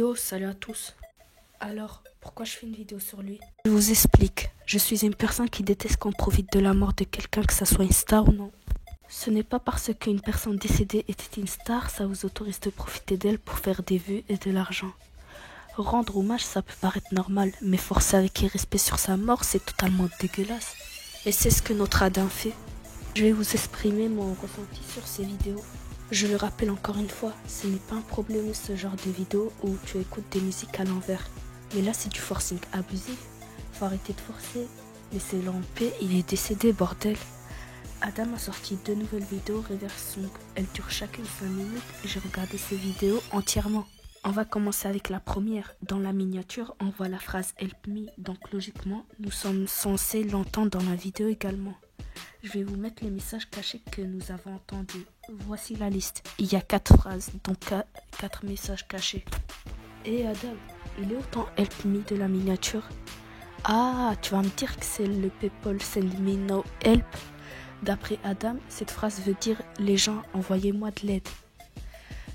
Yo, salut à tous. Alors, pourquoi je fais une vidéo sur lui? Je vous explique. Je suis une personne qui déteste qu'on profite de la mort de quelqu'un, que ça soit une star ou non. Ce n'est pas parce qu'une personne décédée était une star, ça vous autorise de profiter d'elle pour faire des vues et de l'argent. Rendre hommage, ça peut paraître normal, mais forcer avec irrespect sur sa mort, c'est totalement dégueulasse. Et c'est ce que notre Adam fait. Je vais vous exprimer mon ressenti sur ces vidéos. Je le rappelle encore une fois, ce n'est pas un problème ce genre de vidéo où tu écoutes des musiques à l'envers. Mais là c'est du forcing abusif. Faut arrêter de forcer. Laissez-le en paix, il est décédé, bordel. Adam a sorti 2 nouvelles vidéos Reverse Song. Elles durent chacune 5 minutes et j'ai regardé ces vidéos entièrement. On va commencer avec la première. Dans la miniature, on voit la phrase Help me, donc logiquement, nous sommes censés l'entendre dans la vidéo également. Je vais vous mettre les messages cachés que nous avons entendus. Voici la liste. Il y a 4 phrases, donc 4 messages cachés. Et Adam, il est autant Help me de la miniature. Ah, tu vas me dire que c'est le People send me no help. D'après Adam, cette phrase veut dire les gens, envoyez-moi de l'aide.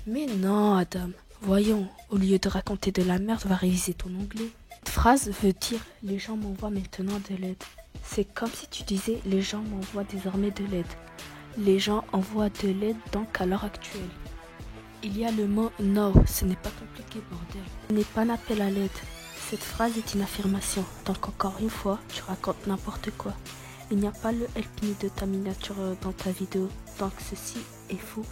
Mais non, Adam. Voyons, au lieu de raconter de la merde, va réviser ton anglais. Cette phrase veut dire les gens m'envoient maintenant de l'aide. C'est comme si tu disais les gens m'envoient désormais de l'aide. Les gens envoient de l'aide donc à l'heure actuelle. Il y a le mot no, ce n'est pas compliqué bordel. Ce n'est pas un appel à l'aide. Cette phrase est une affirmation, donc encore une fois, tu racontes n'importe quoi. Il n'y a pas le help me de ta miniature dans ta vidéo, donc ceci est faux.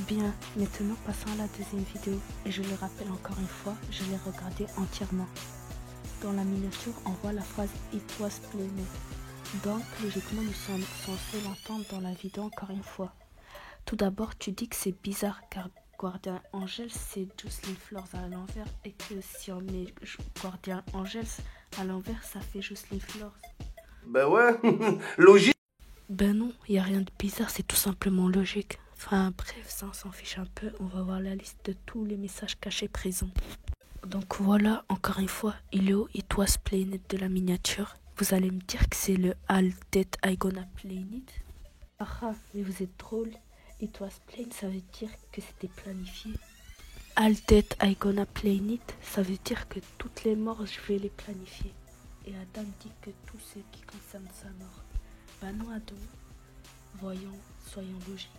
Bien, maintenant passons à la deuxième vidéo, et je le rappelle encore une fois, je l'ai regardée entièrement. Dans la miniature, on voit la phrase It was played. Donc, logiquement, nous sommes censés l'entendre dans la vidéo encore une fois. Tout d'abord, tu dis que c'est bizarre, car Guardian Angels, c'est Jocelyn Flores à l'envers, et que si on met Guardian Angels à l'envers, ça fait Jocelyn Flores. Ben ouais, logique. Ben non, il n'y a rien de bizarre, c'est tout simplement logique. Enfin bref, ça on s'en fiche un peu, on va voir la liste de tous les messages cachés présents. Donc voilà, encore une fois, il est où It was played de la miniature. Vous allez me dire que c'est le All That I Gonna Play It. Ah, mais vous êtes drôle. It was played, ça veut dire que c'était planifié. All That I Gonna Play It, ça veut dire que toutes les morts, je vais les planifier. Et Adam dit que tout ce qui concerne sa mort. Ben non, Adam. Voyons, soyons logiques.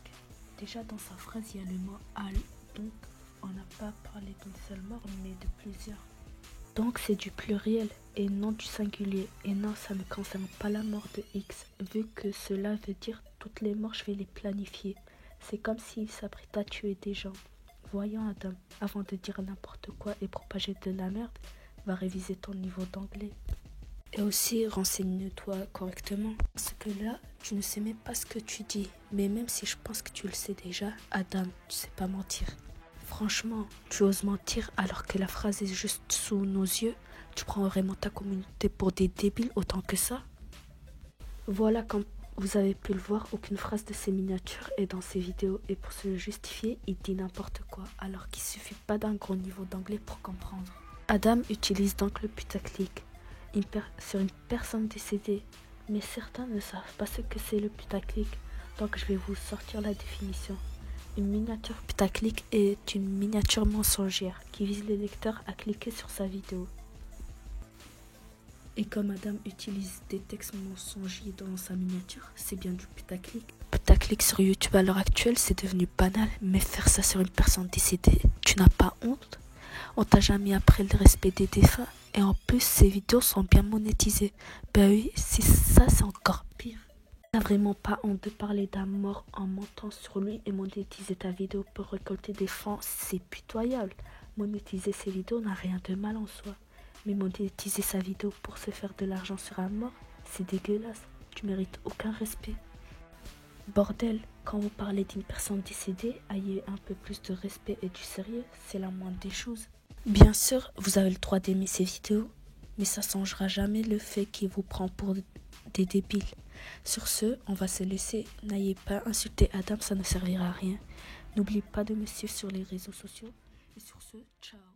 Déjà dans sa phrase, il y a le mot Al, donc on n'a pas parlé d'une seule mort, mais de plusieurs. Donc c'est du pluriel et non du singulier. Et non, ça ne concerne pas la mort de X, vu que cela veut dire toutes les morts, je vais les planifier. C'est comme s'il s'apprête à tuer des gens. Voyons Adam, avant de dire n'importe quoi et propager de la merde, va réviser ton niveau d'anglais. Et aussi, renseigne-toi correctement. Parce que là, tu ne sais même pas ce que tu dis. Mais même si je pense que tu le sais déjà, Adam, tu sais pas mentir. Franchement, tu oses mentir alors que la phrase est juste sous nos yeux. Tu prends vraiment ta communauté pour des débiles autant que ça. Voilà, comme vous avez pu le voir, aucune phrase de ces miniatures est dans ces vidéos. Et pour se justifier, il dit n'importe quoi. Alors qu'il suffit pas d'un gros niveau d'anglais pour comprendre. Adam utilise donc le putaclic. Sur une personne décédée, mais certains ne savent pas ce que c'est le putaclic, donc je vais vous sortir la définition. Une miniature putaclic est une miniature mensongère qui vise le lecteur à cliquer sur sa vidéo. Et comme Adam utilise des textes mensongers dans sa miniature, c'est bien du putaclic. Putaclic sur YouTube à l'heure actuelle, c'est devenu banal, mais faire ça sur une personne décédée, tu n'as pas honte? On t'a jamais appris le respect des défunts. Et en plus, ces vidéos sont bien monétisées. Ben oui, si ça, c'est encore pire. T'as vraiment pas honte de parler d'un mort en mentant sur lui et monétiser ta vidéo pour récolter des fonds, c'est pitoyable. Monétiser ses vidéos n'a rien de mal en soi. Mais monétiser sa vidéo pour se faire de l'argent sur un mort, c'est dégueulasse. Tu mérites aucun respect. Bordel, quand vous parlez d'une personne décédée, ayez un peu plus de respect et du sérieux, c'est la moindre des choses. Bien sûr, vous avez le droit d'aimer ces vidéos, mais ça ne changera jamais le fait qu'il vous prend pour des débiles. Sur ce, on va se laisser. N'ayez pas insulté Adam, ça ne servira à rien. N'oubliez pas de me suivre sur les réseaux sociaux. Et sur ce, ciao.